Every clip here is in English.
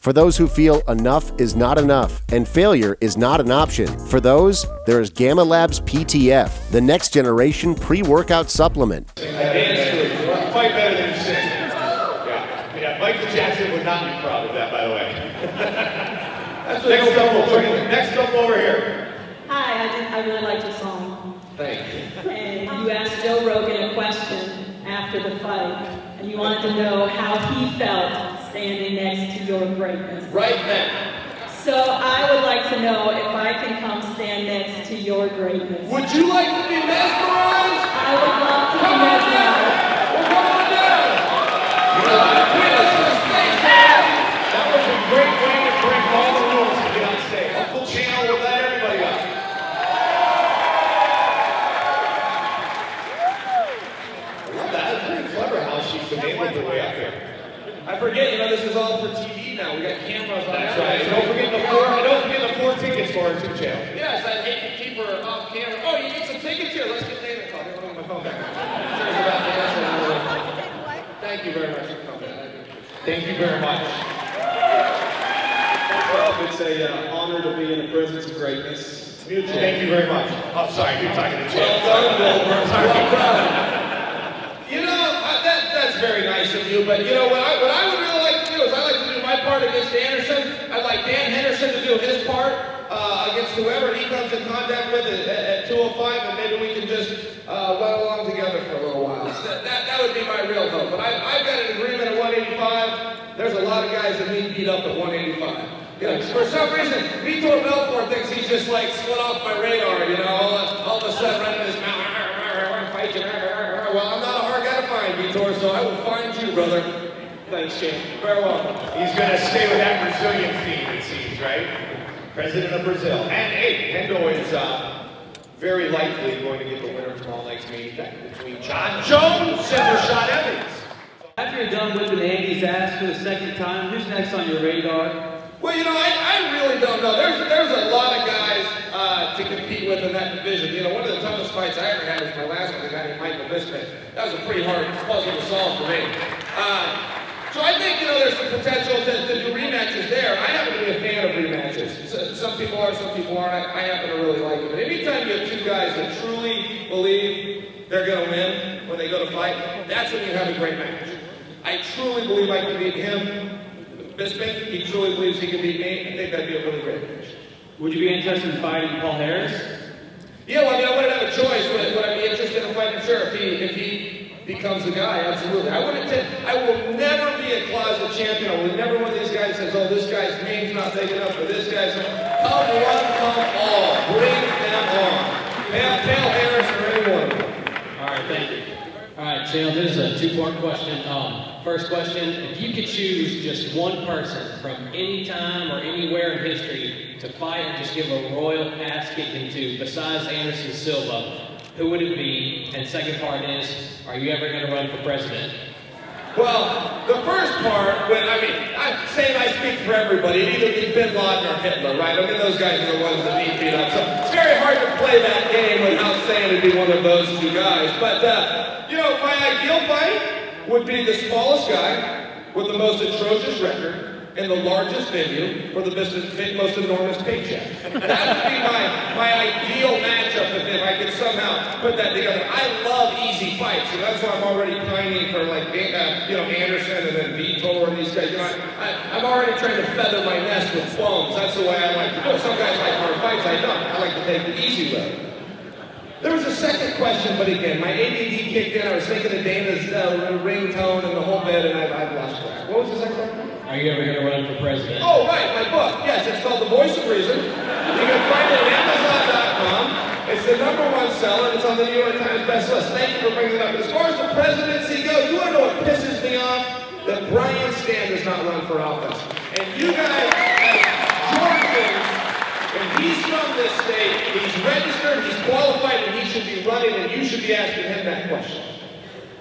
For those who feel enough is not enough and failure is not an option, for those, there is Gamma Labs PTF, the next generation pre-workout supplement. Fight better than you sing. Yeah. Michael Jackson would not be proud of that, by the way. That's next up over here. Hi, I really liked your song. Thank you. And you asked Joe Rogan a question after the fight, and you wanted to know how he felt standing next to your greatness. Right then. So I would like to know if I can come stand next to your greatness. Would you like to be mesmerized? I would love to be mesmerized. Well, come on down. That was a great way to break all the rules to get on stage. Uncle Chael will let everybody up. That's pretty clever how she's enabled her way up here. I forget, this is all for TV now. We got cameras on. That's right. Don't forget the four tickets for her too, Chael. Yes, I'd hate to keep her off camera. Oh, you need some tickets here. Let's get David. Oh, they're on my phone back. Sorry about that. Thank you very much for coming. Thank you very much. It's an honor to be in the presence of greatness. Mutual. Thank you very much. Oh, sorry, you're talking to Chael. Well done. That's very nice of you, but what I would really like to do is I'd like to do my part against Anderson. I'd like Dan Henderson to do his part against whoever he comes in contact with at 205, and maybe we can just run along together for a little while. That would be my real hope. But I've got an agreement at 185. There's a lot of guys that need beat up at 185. For some reason, Vitor Belfort thinks he's just like slid off my radar, all of a sudden running his mouth, fight you. Well, I'm not a hard guy to find, Vitor, so I will find you, brother. Thanks, Chael. Very welcome. He's going to stay with that Brazilian theme, it seems, right? President of Brazil. And hey, Hendo is very likely going to get the winner tomorrow night's main event between John Jones and Rashad Evans. After you're done whipping Andy's ass for the second time, who's next on your radar? Well, I really don't know. There's a lot of guys to compete with in that division. One of the toughest fights I ever had was my last one, the guy named Michael Bisping. That was a pretty hard puzzle to solve for me. So I think, there's some potential to do rematches there. I happen to be a fan of rematches. Some people are, some people aren't. I happen to really like it. But anytime you have two guys that truly believe they're going to win when they go to fight, that's when you have a great match. I truly believe I can beat him. Bisping, he truly believes he can beat me. I think that'd be a really great match. Would you be interested in fighting Paul Harris? Yeah, well, I wouldn't have a choice. Would I be interested in fighting? Sure, if he becomes the guy, absolutely. I will never be a closet champion. I will never one of these guys says, oh, this guy's name's not big enough, or this guy's come one, come all. Bring them on. Paul Harris or any one of them. All right, thank you. All right, Chael, this is a two-part question. First question, if you could choose just one person from any time or anywhere in history to fight and just give a royal ass kicking to, besides Anderson Silva, who would it be? And second part is, are you ever going to run for president? Well, the first part, I'm saying I speak for everybody. It'd either be Bin Laden or Hitler, right? Those guys are the ones that need beat up. So it's very hard to play that game without saying it'd be one of those two guys. But, my ideal fight would be the smallest guy with the most atrocious record in the largest venue for the most enormous paycheck. That would be my ideal matchup if I could somehow put that together. I love easy fights, so that's why I'm already pining for Anderson and then Vitor and these guys. I'm already trying to feather my nest with bums. That's the way I like to do it. Some guys like hard fights, I don't. I like to take the easy way. There was a second question, but again, my ADD kicked in. I was thinking of Dana's ringtone and the whole bit, and I've lost track. What was the second question? Are you ever going to run for president? Oh, right, my book. Yes, it's called The Voice of Reason. You can find it at Amazon.com. It's the #1 seller, and it's on the New York Times best list. Thank you for bringing it up. As far as the presidency goes, you want to know what pisses me off? That Brian Stan does not run for office. And you guys, as Georgians, and he's from this state, he's registered, he's qualified, and he should be running, and you should be asking him that question.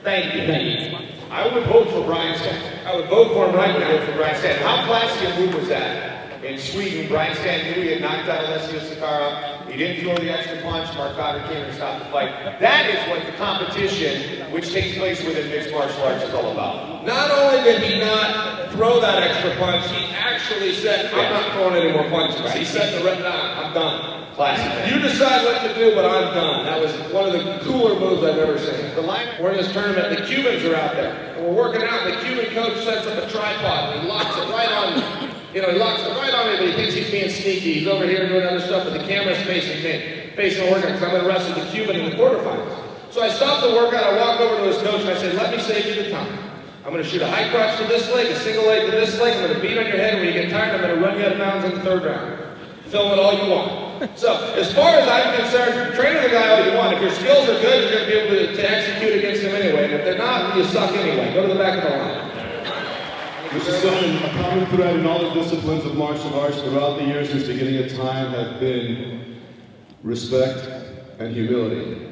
Thank you. Thank you. I would vote for Brian Stan. I would vote for him right now. For Brian Stan. How classy a move was that? In Sweden, Brian Stan knew he had knocked out Alessio Sakara. He didn't throw the extra punch. Mark Goddard came and stopped the fight. That is what the competition, which takes place within mixed martial arts, is all about. Not only did he not throw that extra punch, he actually said, I'm not throwing any more punches. Right. He said to Red Dot, I'm done. Classic. You decide what to do, but I'm done. That was one of the cooler moves I've ever seen. We're in this tournament, the Cubans are out there. And we're working out, and the Cuban coach sets up a tripod, and he locks it right on me. He locks it right on me, but he thinks he's being sneaky. He's over here doing other stuff, but the camera's facing me, facing the workout, because I'm going to wrestle the Cuban in the quarterfinals. So I stopped the workout, I walked over to his coach, and I said, let me save you the time. I'm going to shoot a high crotch to this leg, a single leg to this leg. I'm going to beat on your head. When you get tired, I'm going to run you out of bounds in the third round. Film it all you want. So, as far as I'm concerned, train the guy all you want. If your skills are good, you're going to be able to execute against him anyway. And if they're not, you suck anyway. Go to the back of the line. Mr. Simon, a common thread in all the disciplines of martial arts throughout the years since the beginning of time have been respect and humility.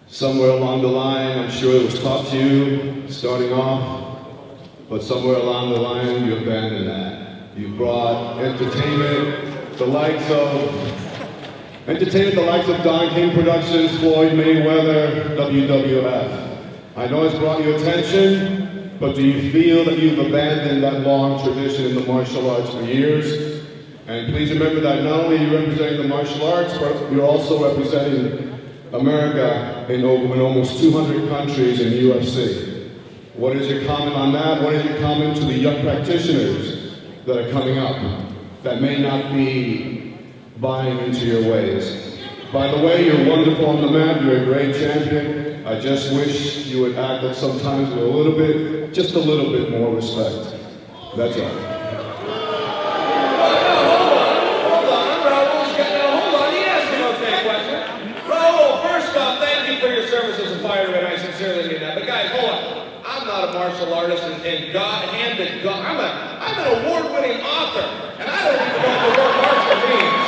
Somewhere along the line, I'm sure it was taught to you, starting off, but somewhere along the line, you abandoned that. You brought entertainment, the likes of Don King Productions, Floyd Mayweather, WWF. I know it's brought you attention, but do you feel that you've abandoned that long tradition in the martial arts for years? And please remember that not only are you representing the martial arts, but you're also representing America in almost 200 countries in UFC. What is your comment on that? What is your comment to the young practitioners that are coming up that may not be buying into your ways? By the way, you're wonderful on the mat. You're a great champion. I just wish you would act like sometimes with just a little bit more respect. That's all. I sincerely mean that. But guys, hold on. I'm not a martial artist, and I'm an award-winning author, and I don't even know what the word martial means.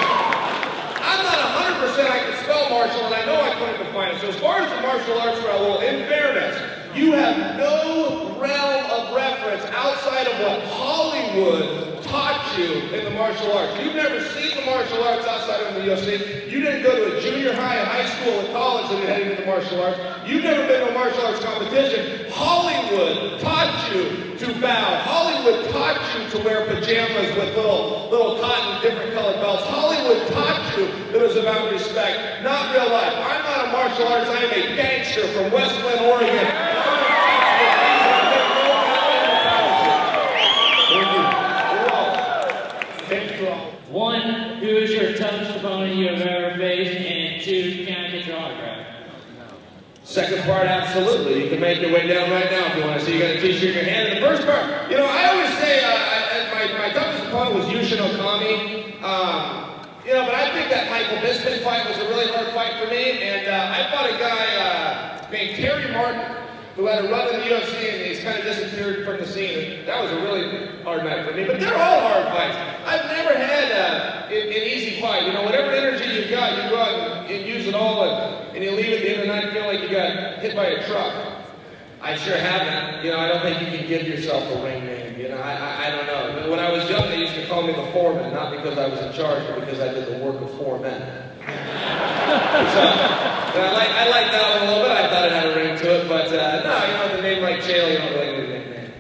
I'm not 100% I can spell martial, and I know I couldn't define it. So as far as the martial arts realm, in fairness, you have no realm of reference outside of what Hollywood taught you in the martial arts. You've never seen the martial arts outside of the UFC. You didn't go to a junior high, a high school, a college that had into the martial arts. You've never been to a martial arts competition. Hollywood taught you to bow. Hollywood taught you to wear pajamas with little cotton, different colored belts. Hollywood taught you that it was about respect, not real life. I'm not a martial artist. I am a gangster from West Bend, Oregon. One, who is your toughest opponent you have ever faced? And two, can I get your autograph? Second part, absolutely. You can make your way down right now if you want to see. You got a t-shirt in your hand. And the first part, I always say my toughest opponent was Yushin Okami. But I think that Michael Bisping fight was a really hard fight for me. And I fought a guy named Terry Martin, who had a run in the UFC, and he's kind of disappeared from the scene. That was a really hard night for me. But they're all hard fights. I've never had an easy fight. Whatever energy you've got, you go out and use it all, and you leave at the end of the night feeling like you got hit by a truck. I sure haven't. I don't think you can give yourself a ring name. I don't know. When I was young, they used to call me the foreman, not because I was in charge, but because I did the work of 4 men. I like that one a little bit. I thought it had a ring to it, but no, the name like Chael, you don't really need a nickname.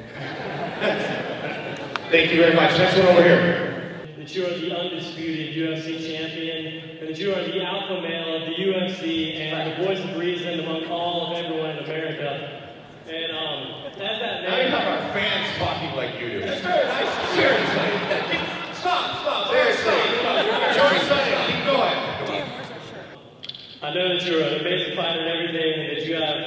Thank you very much. Next one over here. That you are the undisputed UFC champion, and that you are the alpha male of the UFC and the voice of reason among all of everyone in America. And as that Now you man, have our fans talking like you do. That's very nice. Seriously. Stop. Seriously. Joey Sunny, keep going. I know that you're an amazing fighter and everything, and that you have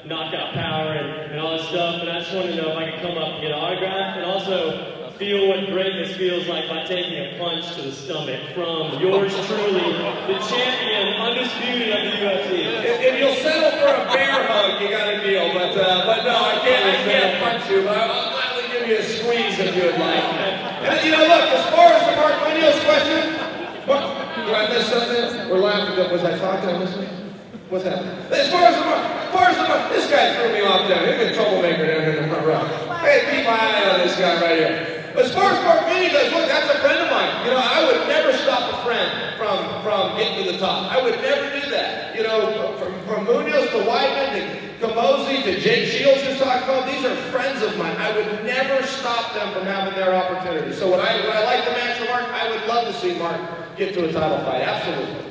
knockout power and all this stuff, and I just want to know if I could come up and get an autograph, and also feel what greatness feels like by taking a punch to the stomach from yours truly, the champion, undisputed of the UFC. If you'll settle for a bear hug, you got a deal. But no, I can't punch you. But I'll gladly give you a squeeze if you would like. And look, as far as the Mark Munoz question, did I miss something? We're laughing. Was I talking? I missed something? What's happening? As far as the Mark, this guy threw me off down. He's a troublemaker down here in the front row. Hey, keep my eye on this guy right here. As far as Mark Vinny goes, look, that's a friend of mine. You know, I would never stop a friend from getting to the top. I would never do that. You know, from Munoz to Weidman to Camozzi to Jake Shields who's talking about, these are friends of mine. I would never stop them from having their opportunity. So would I like the match for Mark? I would love to see Mark get to a title fight. Absolutely.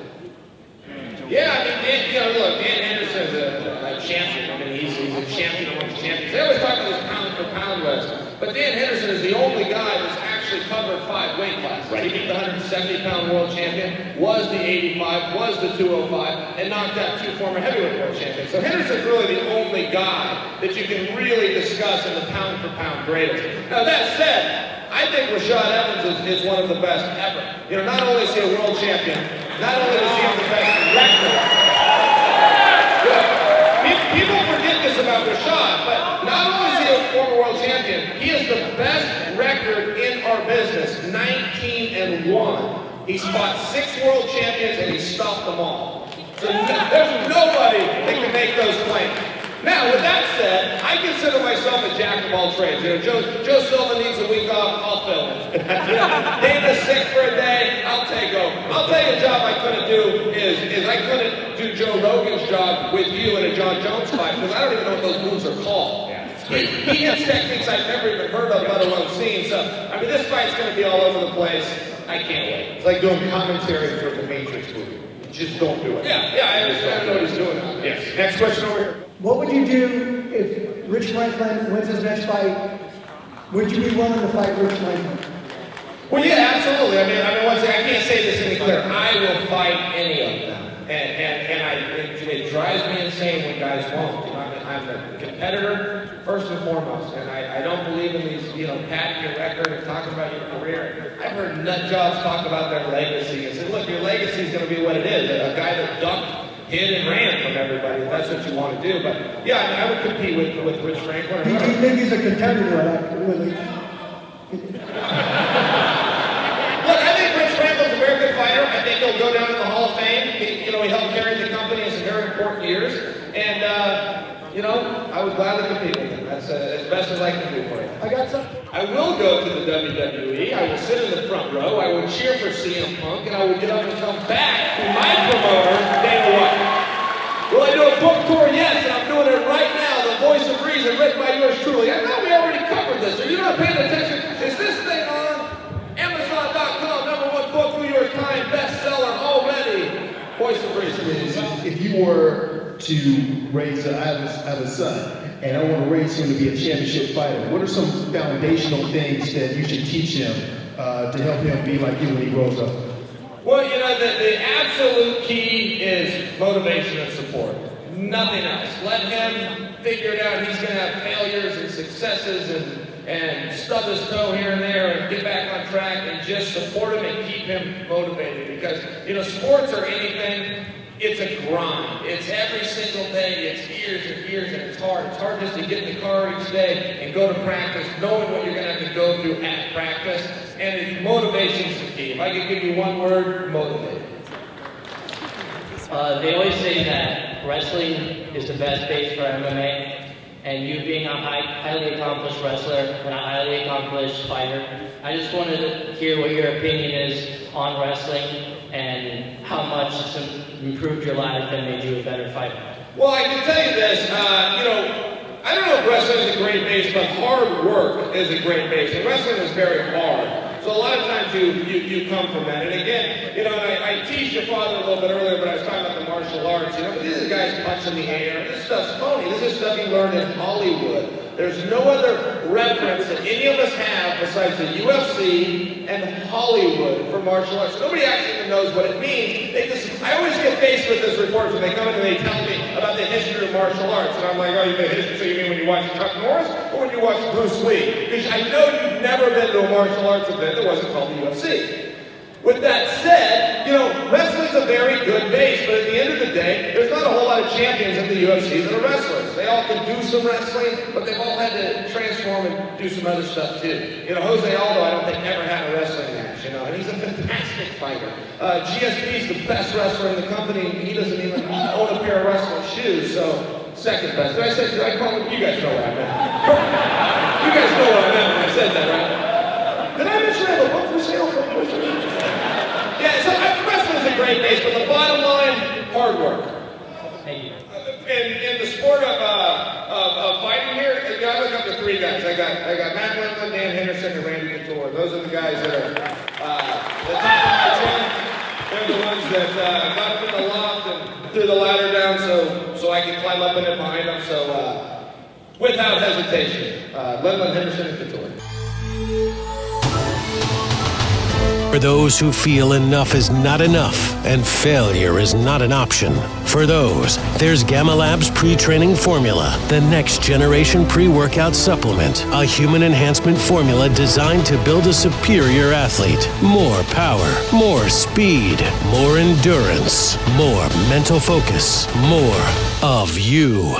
Yeah, I mean, look, Dan Henderson's a champion. I mean, he's a champion among champions. They always talk about this pound for pound list, but Dan Henderson is the only guy that's actually covered 5 weight classes. Right. He beat the 170-pound world champion, was the 85, was the 205, and knocked out 2 former heavyweight world champions. So Henderson's really the only guy that you can really discuss in the pound for pound greatest. Now that said, I think Rashad Evans is one of the best ever. You know, not only is he a world champion, not only does he have the best record. People forget this about Rashad, but not only is he a former world champion, he has the best record in our business, 19-1. He's fought 6 world champions and he's stopped them all. So there's nobody that can make those claims. Now, with that said, I consider myself a jack of all trades. You know, Joe Silva needs a week off, I'll fill in. Dana's sick for a day, I'll take over. I'll tell you a job I couldn't do is I couldn't do Joe Rogan's job with you in a John Jones fight, because I don't even know what those moves are called. He hits techniques I've never even heard of, let alone seen. So, I mean, this fight's going to be all over the place. I can't wait. It's like doing commentary for the Matrix movie. Just don't do it. Yeah, I understand. I know what he's doing. Yes. Next question over here. What would you do if Rich Franklin wins his next fight? Would you be willing to fight Rich Franklin? Well, yeah, absolutely. I mean, once again, I can't say this any clearer. I will fight any of them. And it drives me insane when guys won't. You know, I'm a competitor first and foremost, and I don't believe in these, patting your record and talking about your career. I've heard nut jobs talk about their legacy and say, look, your legacy is going to be what it is. A guy that ducked, hid, and ran from everybody. If that's what you want to do. But yeah, I mean, I would compete with Rich Franklin. Do you think he's a contender? Really? Look, I think Rich Franklin's a very good fighter. I think he'll go down in the Hall of Fame. He helped carry the company in some very important years. And, I would gladly compete with him. That's as best as I can do for you. I got some. I will go to the WWE. I will sit in the front row. I will cheer for CM Punk. And I will get up and come back to my promoter, Dana White. Will I do a book tour? Yes, and I'm doing it right now. The Voice of Reason, written by yours truly. I know we already covered this. Are you not paying attention? Is this thing on? Amazon.com, #1 book, New York Times bestseller already. Voice of Reason. If you were to raise, I have a son, and I want to raise him to be a championship fighter, what are some foundational things that you should teach him to help him be like you when he grows up? Well, the absolute key is motivation and support. Nothing else. Let him figure it out. He's going to have failures and successes and stub his toe here and there and get back on track, and just support him and keep him motivated. Because, sports or anything, it's a grind. It's every single day. It's years and years, and it's hard. It's hard just to get in the car each day and go to practice, knowing what you're going to have to go through at practice. And motivation's the key. If I could give you one word, motivate. They always say that wrestling is the best base for MMA, and you being a highly accomplished wrestler and a highly accomplished fighter, I just wanted to hear what your opinion is on wrestling and how much it's improved your life and made you a better fighter. Well, I can tell you this, I don't know if wrestling is a great base, but hard work is a great base, and wrestling is very hard. So a lot of times you come from that. And again, and I teased your father a little bit earlier, but I was talking about the martial arts, but these are guys punching the air. This stuff's phony. This is stuff you learned in Hollywood. There's no other reference that any of us have besides the UFC and Hollywood for martial arts. Nobody actually even knows what it means. I always get faced with this reports when they come in and they tell me about the history of martial arts. And I'm like, oh, you mean history? So you mean when you watch Chuck Norris or when you watch Bruce Lee? Because I know you've never been to a martial arts event that wasn't called the UFC. With that said, wrestling's a very good base, but at the end of the day, there's not a whole lot of champions in the UFC that are wrestlers. They all can do some wrestling, but they've all had to transform and do some other stuff too. Jose Aldo, I don't think ever had a wrestling match, and he's a fantastic fighter. GSP's the best wrestler in the company, and he doesn't even own a pair of wrestling shoes, so second best. Did I call him? You guys know what I meant. You guys know what I meant when I said that, right? Did I mention I have a book for sale? Yeah, so wrestling's a great base, but the bottom line, hard work. Thank you. In the sport of fighting here, I look up to three guys. I got Matt Lindland, Dan Henderson, and Randy Vitor. Those are the guys that are the top of my team. They're the ones that got up in the loft and threw the ladder down so I could climb up in it behind them. So without hesitation, Lindland, Henderson, and Vitor. For those who feel enough is not enough and failure is not an option. For those, there's Gamma Labs Pre-Training Formula, the next generation pre-workout supplement, a human enhancement formula designed to build a superior athlete. More power, more speed, more endurance, more mental focus, more of you.